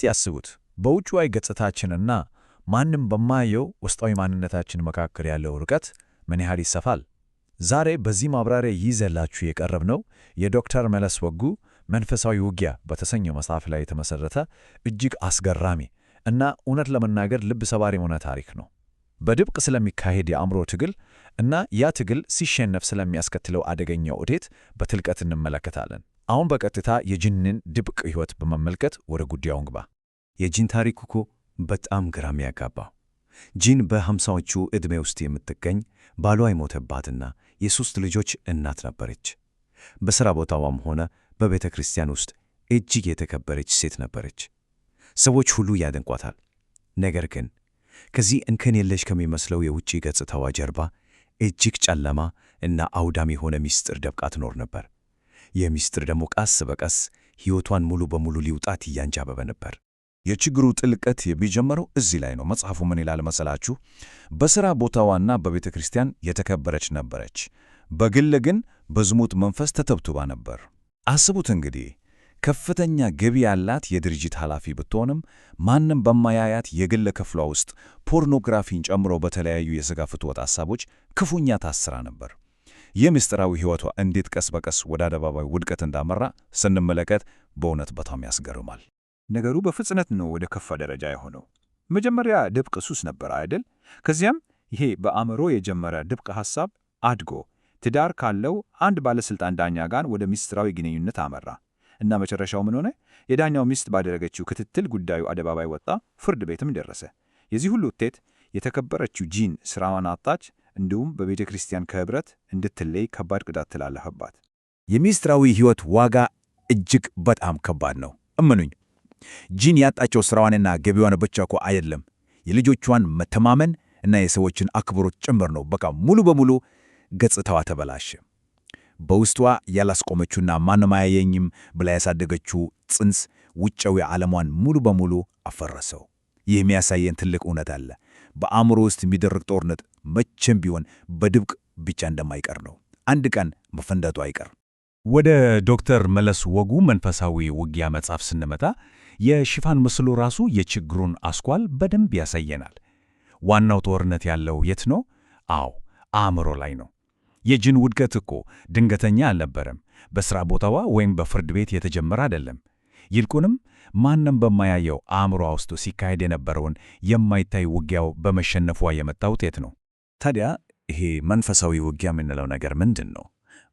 ያስቡት፣ በውጫዊ ገጽታችንና ማንም በማየው ውስጣዊ ማንነታችን መካከል ያለው ርቀት ምን ያህል ይሰፋል? ዛሬ በዚህ ማብራሪያ ይዘላችሁ የቀረብነው የዶክተር መለስ ወጉ መንፈሳዊ ውጊያ በተሰኘው መጽሐፍ ላይ የተመሠረተ እጅግ አስገራሚ እና እውነት ለመናገር ልብ ሰባሪ የሆነ ታሪክ ነው። በድብቅ ስለሚካሄድ የአእምሮ ትግል እና ያ ትግል ሲሸነፍ ስለሚያስከትለው አደገኛ ውጤት በጥልቀት እንመለከታለን። አሁን በቀጥታ የጂንን ድብቅ ሕይወት በመመልከት ወደ ጉዳዩ እንግባ። የጂን ታሪክ እኮ በጣም ግራም ያጋባው። ጂን በ50ዎቹ ዕድሜ ውስጥ የምትገኝ ባሏ የሞተባትና የ3 ልጆች እናት ነበረች። በሥራ ቦታዋም ሆነ በቤተ ክርስቲያን ውስጥ እጅግ የተከበረች ሴት ነበረች። ሰዎች ሁሉ ያደንቋታል። ነገር ግን ከዚህ እንከን የለሽ ከሚመስለው የውጭ ገጽታዋ ጀርባ እጅግ ጨለማ እና አውዳሚ የሆነ ምስጢር ደብቃ ትኖር ነበር። ይህ ምስጢር ደግሞ ቀስ በቀስ ሕይወቷን ሙሉ በሙሉ ሊውጣት እያንጃበበ ነበር። የችግሩ ጥልቀት የሚጀምረው እዚህ ላይ ነው። መጽሐፉ ምን ይላል መሰላችሁ? በሥራ ቦታዋና በቤተ ክርስቲያን የተከበረች ነበረች፣ በግል ግን በዝሙት መንፈስ ተተብትባ ነበር። አስቡት እንግዲህ ከፍተኛ ገቢ ያላት የድርጅት ኃላፊ ብትሆንም ማንም በማያያት የግል ክፍሏ ውስጥ ፖርኖግራፊን ጨምሮ በተለያዩ የሥጋ ፍትወት ሐሳቦች ክፉኛ ታስራ ነበር። ይህ ምስጢራዊ ሕይወቷ እንዴት ቀስ በቀስ ወደ አደባባይ ውድቀት እንዳመራ ስንመለከት በእውነት በጣም ያስገርማል። ነገሩ በፍጥነት ነው ወደ ከፋ ደረጃ የሆነው። መጀመሪያ ድብቅ ሱስ ነበር አይደል? ከዚያም ይሄ በአእምሮ የጀመረ ድብቅ ሐሳብ አድጎ ትዳር ካለው አንድ ባለሥልጣን ዳኛ ጋር ወደ ምስጢራዊ ግንኙነት አመራ እና መጨረሻው ምን ሆነ? የዳኛው ሚስት ባደረገችው ክትትል ጉዳዩ አደባባይ ወጣ፣ ፍርድ ቤትም ደረሰ። የዚህ ሁሉ ውጤት የተከበረችው ጂን ሥራዋን አጣች፣ እንዲሁም በቤተ ክርስቲያን ከኅብረት እንድትለይ ከባድ ቅጣት ተላለፈባት። የምስጢራዊ ሕይወት ዋጋ እጅግ በጣም ከባድ ነው። እመኑኝ፣ ጂን ያጣቸው ሥራዋንና ገቢዋን ብቻ እኮ አይደለም፣ የልጆቿን መተማመን እና የሰዎችን አክብሮት ጭምር ነው። በቃ ሙሉ በሙሉ ገጽታዋ ተበላሸ። በውስጧ ያላስቆመችውና ማንም አያየኝም ብላ ያሳደገችው ጽንስ ውጫዊ ዓለሟን ሙሉ በሙሉ አፈረሰው። ይህ የሚያሳየን ትልቅ እውነት አለ። በአእምሮ ውስጥ የሚደረግ ጦርነት መቼም ቢሆን በድብቅ ብቻ እንደማይቀር ነው። አንድ ቀን መፈንዳቱ አይቀር። ወደ ዶክተር መለስ ወጉ መንፈሳዊ ውጊያ መጽሐፍ ስንመጣ የሽፋን ምስሉ ራሱ የችግሩን አስኳል በደንብ ያሳየናል። ዋናው ጦርነት ያለው የት ነው? አዎ አእምሮ ላይ ነው። የጂን ውድቀት እኮ ድንገተኛ አልነበረም። በሥራ ቦታዋ ወይም በፍርድ ቤት የተጀመረ አይደለም። ይልቁንም ማንም በማያየው አእምሮዋ ውስጥ ሲካሄድ የነበረውን የማይታይ ውጊያው በመሸነፏ የመጣ ውጤት ነው። ታዲያ ይሄ መንፈሳዊ ውጊያ የምንለው ነገር ምንድን ነው?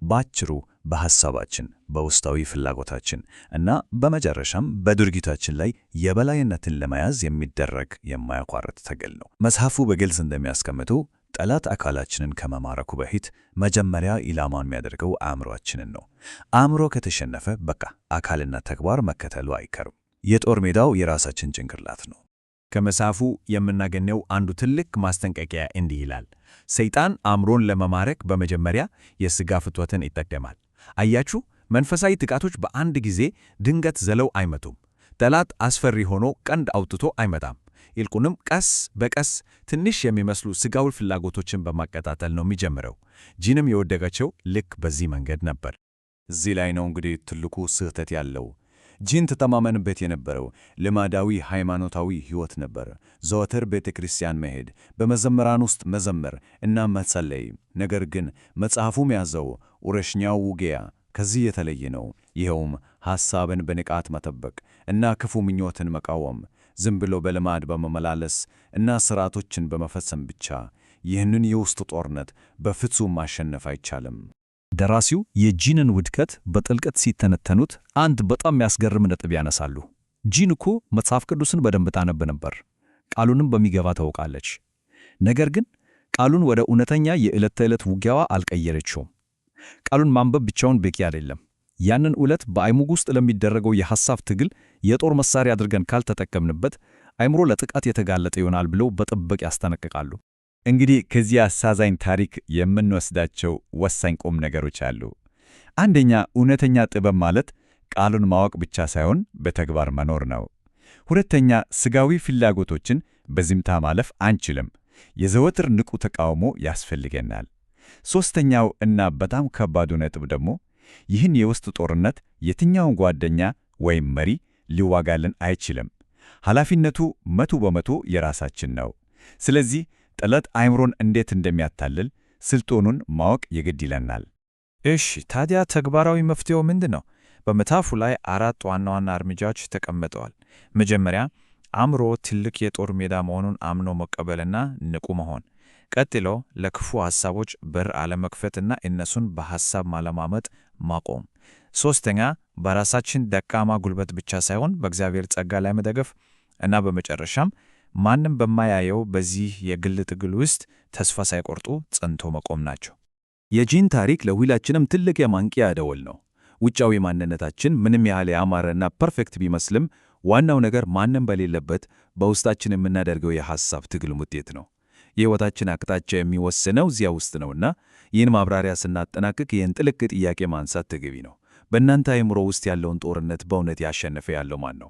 በአጭሩ በሐሳባችን፣ በውስጣዊ ፍላጎታችን እና በመጨረሻም በድርጊታችን ላይ የበላይነትን ለመያዝ የሚደረግ የማያቋርጥ ትግል ነው። መጽሐፉ በግልጽ እንደሚያስቀምጡ ጠላት አካላችንን ከመማረኩ በፊት መጀመሪያ ኢላማን የሚያደርገው አእምሮአችንን ነው። አእምሮ ከተሸነፈ በቃ አካልና ተግባር መከተሉ አይቀርም። የጦር ሜዳው የራሳችን ጭንቅላት ነው። ከመጽሐፉ የምናገኘው አንዱ ትልቅ ማስጠንቀቂያ እንዲህ ይላል። ሰይጣን አእምሮን ለመማረክ በመጀመሪያ የሥጋ ፍትወትን ይጠቀማል። አያችሁ፣ መንፈሳዊ ጥቃቶች በአንድ ጊዜ ድንገት ዘለው አይመጡም። ጠላት አስፈሪ ሆኖ ቀንድ አውጥቶ አይመጣም። ይልቁንም ቀስ በቀስ ትንሽ የሚመስሉ ሥጋዊ ፍላጎቶችን በማቀጣጠል ነው የሚጀምረው። ጂንም የወደቀችው ልክ በዚህ መንገድ ነበር። እዚህ ላይ ነው እንግዲህ ትልቁ ስህተት ያለው። ጂን ትተማመንበት የነበረው ልማዳዊ ሃይማኖታዊ ሕይወት ነበር። ዘወትር ቤተ ክርስቲያን መሄድ፣ በመዘምራን ውስጥ መዘመር እና መጸለይ። ነገር ግን መጽሐፉም ያዘው ውረሽኛው ውጊያ ከዚህ የተለየ ነው። ይኸውም ሐሳብን በንቃት መጠበቅ እና ክፉ ምኞትን መቃወም፣ ዝም ብሎ በልማድ በመመላለስ እና ሥርዓቶችን በመፈጸም ብቻ። ይህንን የውስጥ ጦርነት በፍጹም ማሸነፍ አይቻልም። ደራሲው የጂንን ውድቀት በጥልቀት ሲተነተኑት አንድ በጣም የሚያስገርም ነጥብ ያነሳሉ። ጂን እኮ መጽሐፍ ቅዱስን በደንብ ታነብ ነበር፣ ቃሉንም በሚገባ ታውቃለች። ነገር ግን ቃሉን ወደ እውነተኛ የዕለት ተዕለት ውጊያዋ አልቀየረችውም። ቃሉን ማንበብ ብቻውን በቂ አይደለም። ያንን ዕለት በአይሙግ ውስጥ ለሚደረገው የሐሳብ ትግል የጦር መሳሪያ አድርገን ካልተጠቀምንበት አይምሮ ለጥቃት የተጋለጠ ይሆናል ብለው በጥብቅ ያስጠነቅቃሉ። እንግዲህ ከዚህ አሳዛኝ ታሪክ የምንወስዳቸው ወሳኝ ቁም ነገሮች አሉ። አንደኛ፣ እውነተኛ ጥበብ ማለት ቃሉን ማወቅ ብቻ ሳይሆን በተግባር መኖር ነው። ሁለተኛ፣ ሥጋዊ ፍላጎቶችን በዝምታ ማለፍ አንችልም። የዘወትር ንቁ ተቃውሞ ያስፈልገናል። ሦስተኛው እና በጣም ከባዱ ነጥብ ደግሞ ይህን የውስጥ ጦርነት የትኛውን ጓደኛ ወይም መሪ ሊዋጋልን አይችልም። ኃላፊነቱ 100% የራሳችን ነው። ስለዚህ ጠላት አእምሮን እንዴት እንደሚያታልል ስልጡኑን ማወቅ የግድ ይለናል። እሺ፣ ታዲያ ተግባራዊ መፍትሄው ምንድን ነው? በመጽሐፉ ላይ 4 ዋና ዋና እርምጃዎች ተቀምጠዋል። መጀመሪያ አእምሮ ትልቅ የጦር ሜዳ መሆኑን አምኖ መቀበልና ንቁ መሆን። ቀጥሎ ለክፉ ሐሳቦች በር አለመክፈትና እነሱን በሐሳብ ማለማመጥ ማቆም። ሦስተኛ በራሳችን ደካማ ጉልበት ብቻ ሳይሆን በእግዚአብሔር ጸጋ ላይ መደገፍ እና በመጨረሻም ማንም በማያየው በዚህ የግል ትግል ውስጥ ተስፋ ሳይቆርጡ ጸንቶ መቆም ናቸው። የጂን ታሪክ ለሁላችንም ትልቅ የማንቂያ ደወል ነው። ውጫዊ ማንነታችን ምንም ያህል ያማረና ፐርፌክት ቢመስልም ዋናው ነገር ማንም በሌለበት በውስጣችን የምናደርገው የሐሳብ ትግል ውጤት ነው። የሕይወታችን አቅጣጫ የሚወሰነው እዚያ ውስጥ ነውና ይህን ማብራሪያ ስናጠናቅቅ ይህን ጥልቅ ጥያቄ ማንሳት ተገቢ ነው። በእናንተ አእምሮ ውስጥ ያለውን ጦርነት በእውነት ያሸነፈ ያለው ማን ነው?